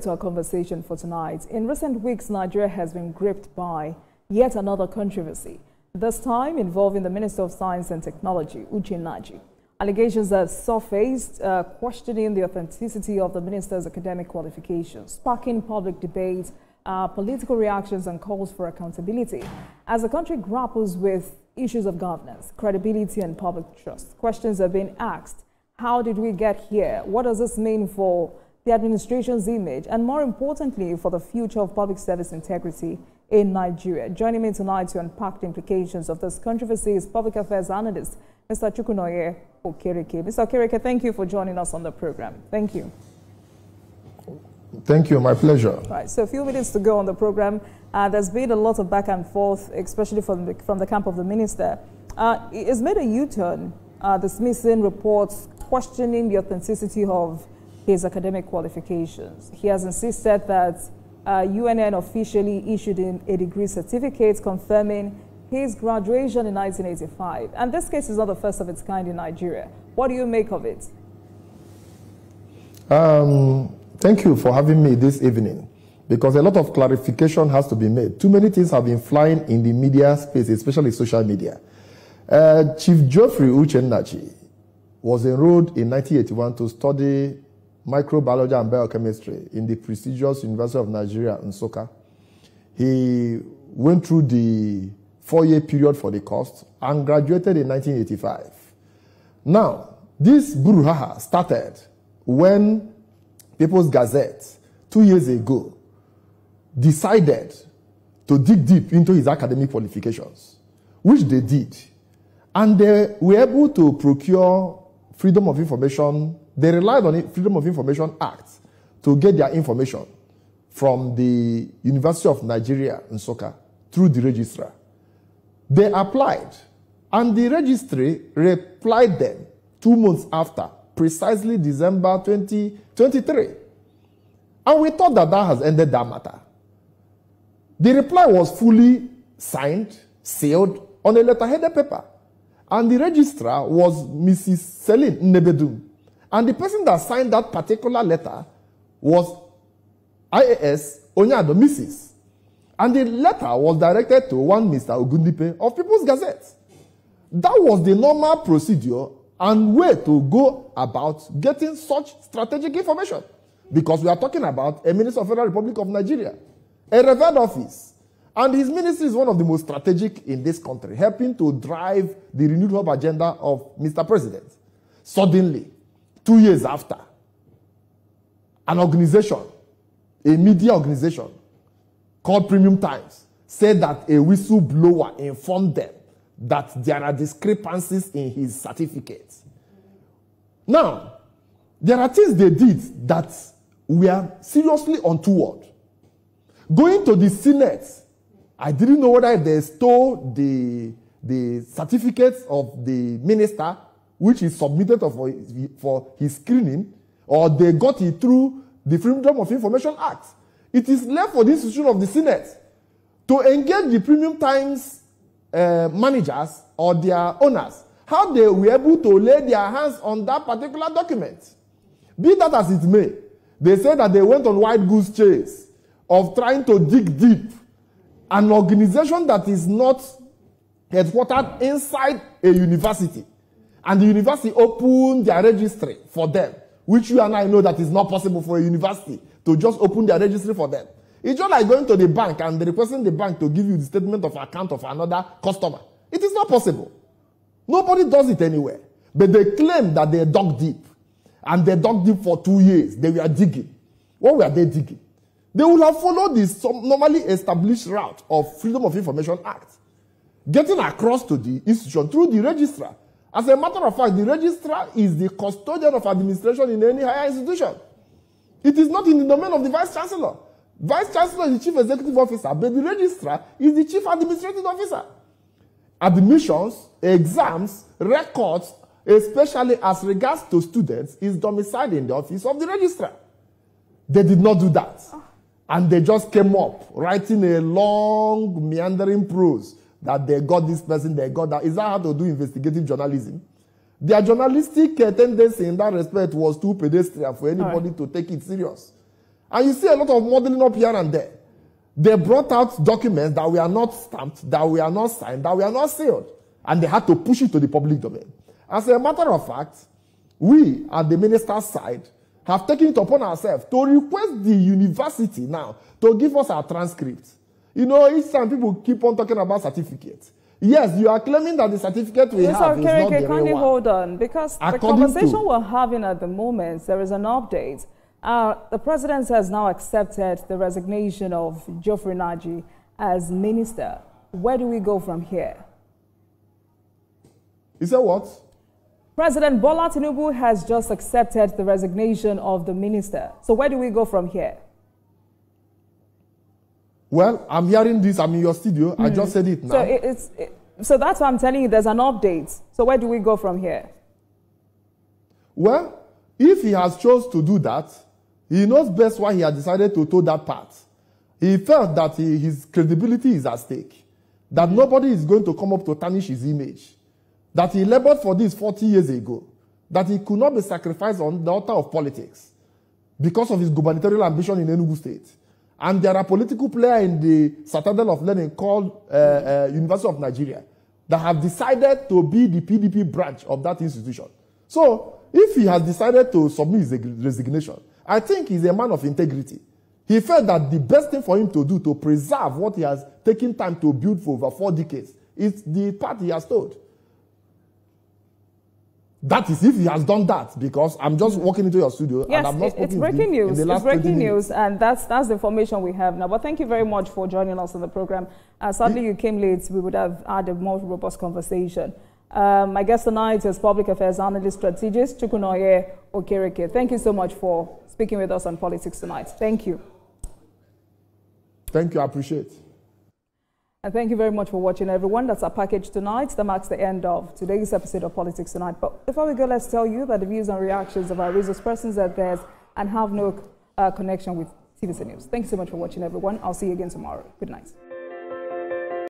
To our conversation for tonight. In recent weeks, Nigeria has been gripped by yet another controversy, this time involving the Minister of Science and Technology, Chukwunonye. Allegations have surfaced questioning the authenticity of the minister's academic qualifications, sparking public debate, political reactions and calls for accountability. As the country grapples with issues of governance, credibility and public trust, questions are being asked. How did we get here? What does this mean for the administration's image, and more importantly, for the future of public service integrity in Nigeria? Joining me tonight to unpack the implications of this controversy is public affairs analyst, Mr. Chukwunonye Okereke. Mr. Okereke, thank you for joining us on the program. Thank you. Thank you. My pleasure. Right. So a few minutes to go on the program. There's been a lot of back and forth, especially from the camp of the minister. It's made a U-turn, dismissing reports questioning the authenticity of his academic qualifications. He has insisted that UNN officially issued him a degree certificate confirming his graduation in 1985. And this case is not the first of its kind in Nigeria. What do you make of it? Thank you for having me this evening, because a lot of clarification has to be made. Too many things have been flying in the media space, especially social media. Chief Geoffrey Uchennachi was enrolled in 1981 to study microbiology and biochemistry in the prestigious University of Nigeria in Nsukka. He went through the 4-year period for the course and graduated in 1985. Now, this brouhaha started when People's Gazette 2 years ago decided to dig deep into his academic qualifications, which they did. And they were able to procure freedom of information. They relied on the Freedom of Information Act to get their information from the University of Nigeria in Nsukka through the registrar. They applied, and the registry replied them 2 months after, precisely December 2023. And we thought that has ended that matter. The reply was fully signed, sealed on a letterheaded paper. And the registrar was Mrs. Celine Nnebedum. And the person that signed that particular letter was IAS Onyado, Mrs. And the letter was directed to one Mr. Ogundipe of People's Gazette. That was the normal procedure and way to go about getting such strategic information. Because we are talking about a Minister of the Federal Republic of Nigeria, a revered office. And his ministry is one of the most strategic in this country, helping to drive the renewed hope agenda of Mr. President. Suddenly, 2 years after, an organization, a media organization called Premium Times, said that a whistleblower informed them that there are discrepancies in his certificate. Now, there are things they did that were seriously untoward. Going to the Senate, I didn't know whether they stole the certificates of the minister, which is submitted for his screening, or they got it through the Freedom of Information Act. It is left for the institution of the Senate to engage the Premium Times managers or their owners, how they were able to lay their hands on that particular document. Be that as it may, they say that they went on white goose chase of trying to dig deep. An organization that is not headquartered inside a university, and the university opened their registry for them, which you and I know that is not possible for a university to just open their registry for them. It's just like going to the bank and requesting the bank to give you the statement of account of another customer. It is not possible. Nobody does it anywhere. But they claim that they dug deep. And they dug deep for 2 years. They were digging. What were they digging? They would have followed this normally established route of Freedom of Information Act, getting across to the institution through the registrar. As a matter of fact, the registrar is the custodian of administration in any higher institution. It is not in the domain of the Vice Chancellor. Vice Chancellor is the Chief Executive Officer, but the registrar is the Chief Administrative Officer. Admissions, exams, records, especially as regards to students, is domiciled in the office of the registrar. They did not do that. And they just came up writing a long, meandering prose that they got this person, they got that. Is that how to do investigative journalism? Their journalistic tendency in that respect was too pedestrian for anybody to take it serious. And you see a lot of modeling up here and there. They brought out documents that were not stamped, that were not signed, that were not sealed. And they had to push it to the public domain. As a matter of fact, we at the minister's side have taken it upon ourselves to request the university now to give us our transcript. You know, each time people keep on talking about certificates. Yes, you are claiming that the certificate we have is not the real one. Hold on, because the conversation we're having at the moment, there is an update. The president has now accepted the resignation of Chukwunonye as minister. Where do we go from here? He said what? President Bola Tinubu has just accepted the resignation of the minister. So where do we go from here? Well, I'm hearing this. I'm in your studio. I just said it now. So that's why I'm telling you there's an update. So where do we go from here? Well, if he has chose to do that, he knows best why he has decided to toe that path. He felt that his credibility is at stake, that nobody is going to come up to tarnish his image, that he labored for this 40 years ago, that he could not be sacrificed on the altar of politics because of his gubernatorial ambition in Enugu State. And there are political players in the citadel of learning called University of Nigeria that have decided to be the PDP branch of that institution. So if he has decided to submit his resignation, I think he's a man of integrity. He felt that the best thing for him to do to preserve what he has taken time to build for over 4 decades is the path he has told. That is if he has done that, because I'm just walking into your studio and I'm not it's breaking news. It's breaking news, and that's the information we have now. But thank you very much for joining us on the program. Sadly, you came late. We would have had a more robust conversation. My guest tonight is public affairs analyst strategist Chukwunonye Okereke. Thank you so much for speaking with us on politics tonight. Thank you. Thank you. I appreciate it. And thank you very much for watching, everyone. That's our package tonight. That marks the end of today's episode of Politics Tonight. But before we go, let's tell you that the views and reactions of our resource persons are theirs and have no connection with TVC News. Thank you so much for watching, everyone. I'll see you again tomorrow. Good night.